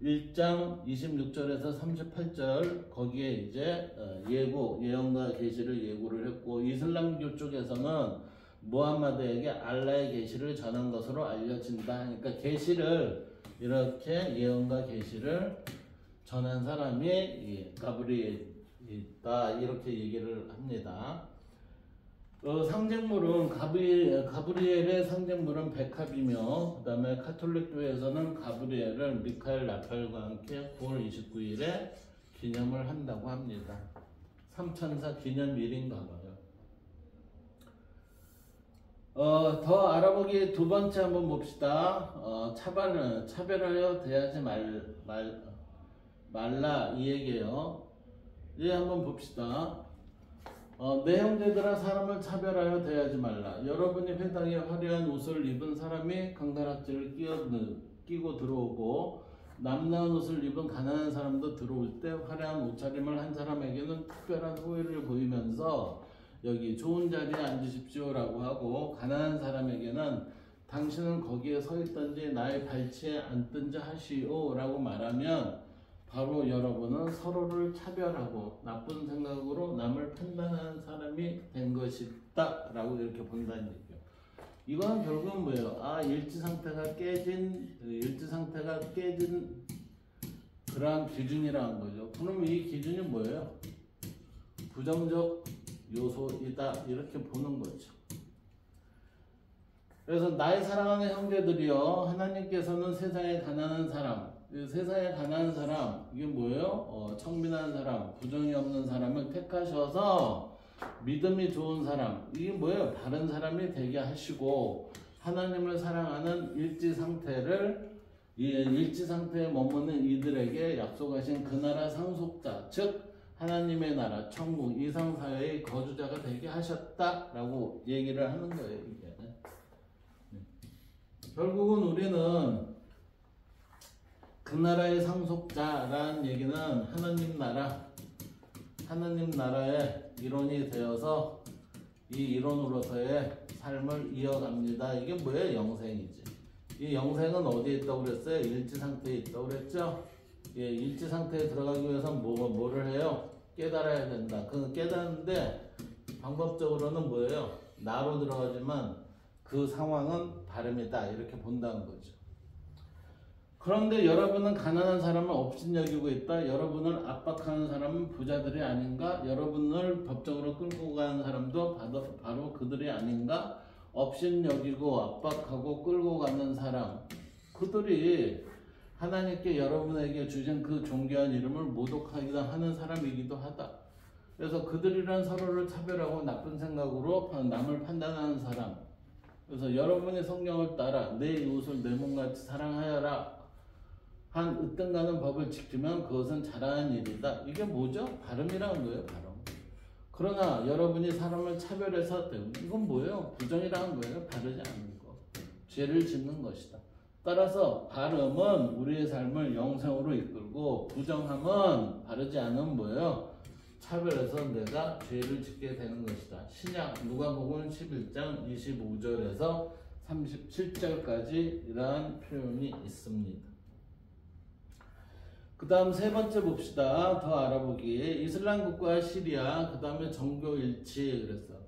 1장 26절에서 38절 거기에 이제 예언과 계시를 예고를 했고, 이슬람교 쪽에서는 무함마드에게 알라의 계시를 전한 것으로 알려진다. 그러니까 계시를 이렇게 예언과 계시를 전한 사람이 가브리엘이다 이렇게 얘기를 합니다. 상징물은 가브리엘의 상징물은 백합이며, 그 다음에 카톨릭교에서는 가브리엘을 미카엘 라파엘과 함께 9월 29일에 기념을 한다고 합니다. 삼천사 기념일인가 봐요. 더 알아보기 두 번째 한번 봅시다. 차별하여 대하지 말라 이 얘기예요. 예, 한번 봅시다. 내 형제들아 사람을 차별하여 대하지 말라. 여러분이 회당에 화려한 옷을 입은 사람이 금가락지를 끼고 들어오고 남나은 옷을 입은 가난한 사람도 들어올 때 화려한 옷차림을 한 사람에게는 특별한 호의를 보이면서 여기 좋은 자리에 앉으십시오 라고 하고, 가난한 사람에게는 당신은 거기에 서 있든지 나의 발치에 앉든지 하시오 라고 말하면 바로 여러분은 서로를 차별하고 나쁜 생각으로 남을 판단하는 사람이 된 것이다 라고 이렇게 본다는 얘기예요. 이건 결국은 뭐예요? 일지상태가 깨진 그러한 기준이라는 거죠. 그럼 이 기준이 뭐예요? 부정적 요소이다 이렇게 보는 거죠. 그래서 나의 사랑하는 형제들이여, 하나님께서는 세상에 가난한 사람, 세상에 가난한 사람, 이게 뭐예요? 청빈한 사람, 부정이 없는 사람을 택하셔서 믿음이 좋은 사람, 이게 뭐예요? 바른 사람이 되게 하시고, 하나님을 사랑하는 일지상태에 머무는 이들에게 약속하신 그 나라 상속자, 즉 하나님의 나라, 천국, 이상사회의 거주자가 되게 하셨다라고 얘기를 하는 거예요. 이게. 결국은 우리는 그 나라의 상속자라는 얘기는 하나님 나라의 일원이 되어서 이 일원으로서의 삶을 이어갑니다. 이게 뭐예요? 영생이지. 이 영생은 어디에 있다고 그랬어요? 일지상태에 있다고 그랬죠? 예, 일지상태에 들어가기 위해서는 뭐를 해요? 깨달아야 된다. 그 깨닫는데 방법적으로는 뭐예요? 나로 들어가지만 그 상황은 다릅니다. 이렇게 본다는 거죠. 그런데 여러분은 가난한 사람을 업신여기고 있다. 여러분을 압박하는 사람은 부자들이 아닌가? 여러분을 법적으로 끌고 가는 사람도 바로 그들이 아닌가? 업신여기고 압박하고 끌고 가는 사람, 그들이 하나님께 여러분에게 주신 그 존귀한 이름을 모독하기도 하는 사람이기도 하다. 그래서 그들이란 서로를 차별하고 나쁜 생각으로 남을 판단하는 사람. 그래서 여러분이 성경을 따라 내 이웃을 내 몸같이 사랑하여라 한 으뜸가는 법을 지키면 그것은 잘하는 일이다. 이게 뭐죠? 발음이라는 거예요. 발음. 그러나 여러분이 사람을 차별해서 이건 뭐예요? 부정이라는 거예요. 바르지 않는 거. 죄를 짓는 것이다. 따라서 발음은 우리의 삶을 영생으로 이끌고, 부정함은 바르지 않은 뭐예요? 차별해서 내가 죄를 짓게 되는 것이다. 신약 누가복음 11장 25절에서 37절까지 이러한 표현이 있습니다. 그 다음 세 번째 봅시다. 더 알아보기. 이슬람 국가 시리아, 그 다음에 정교 일치 그랬어.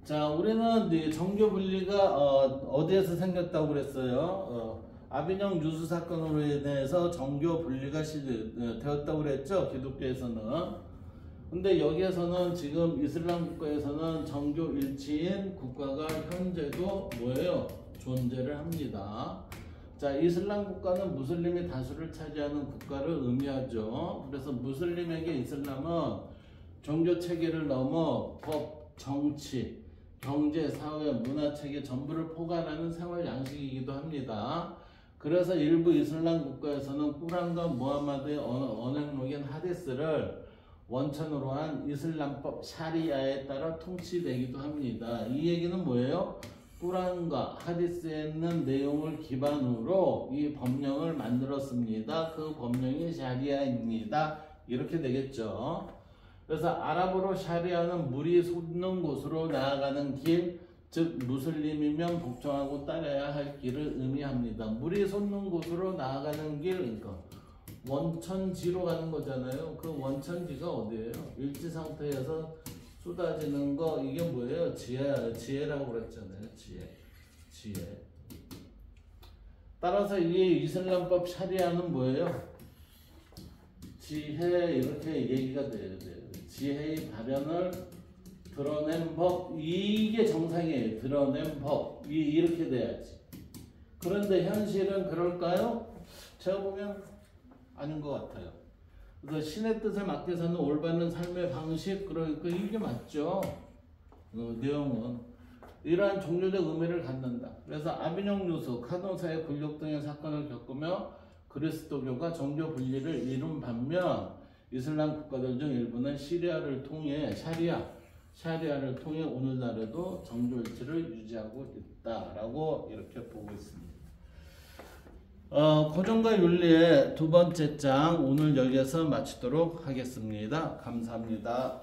자, 우리는 정교 분리가 어디에서 생겼다고 그랬어요? 아비뇽 유수 사건으로 인해서 정교 분리가 되었다고 그랬죠? 기독교에서는. 근데 여기에서는 지금 이슬람 국가에서는 정교 일치인 국가가 현재도 뭐예요? 존재를 합니다. 자, 이슬람 국가는 무슬림이 다수를 차지하는 국가를 의미하죠. 그래서 무슬림에게 이슬람은 종교 체계를 넘어 법, 정치, 경제, 사회, 문화 체계 전부를 포괄하는 생활 양식이기도 합니다. 그래서 일부 이슬람 국가에서는 꾸란과 무함마드의 언행록인 하디스를 원천으로 한 이슬람법 샤리아에 따라 통치되기도 합니다. 이 얘기는 뭐예요? 꾸란과 하디스에 있는 내용을 기반으로 이 법령을 만들었습니다. 그 법령이 샤리아입니다. 이렇게 되겠죠. 그래서 아랍어로 샤리아는 물이 솟는 곳으로 나아가는 길, 즉 무슬림이면 복종하고 따라야 할 길을 의미합니다. 물이 솟는 곳으로 나아가는 길, 그러니까 원천지로 가는 거잖아요. 그 원천지가 어디예요? 일지상태에서 쏟아지는 거, 이게 뭐예요? 지혜라고 그랬잖아요. 지혜. 따라서 이 이슬람법 샤리아는 뭐예요? 지혜, 이렇게 얘기가 돼요. 지혜의 발현을 드러낸 법, 이게 정상이에요. 드러낸 법, 이렇게 돼야지. 그런데 현실은 그럴까요? 제가 보면 아닌 것 같아요. 그래서 신의 뜻을 맞게 사는 올바른 삶의 방식, 그러니까 이게 맞죠. 내용은. 이러한 종교적 의미를 갖는다. 그래서 아비뇽 유수, 카노사의 굴욕 등의 사건을 겪으며 그리스도교가 종교 분리를 이룬 반면 이슬람 국가들 중 일부는 시리아를 통해 샤리아를 통해 오늘날에도 정교일치를 유지하고 있다라고 이렇게 보고 있습니다. 고정과 윤리의 두 번째 장 오늘 여기에서 마치도록 하겠습니다. 감사합니다.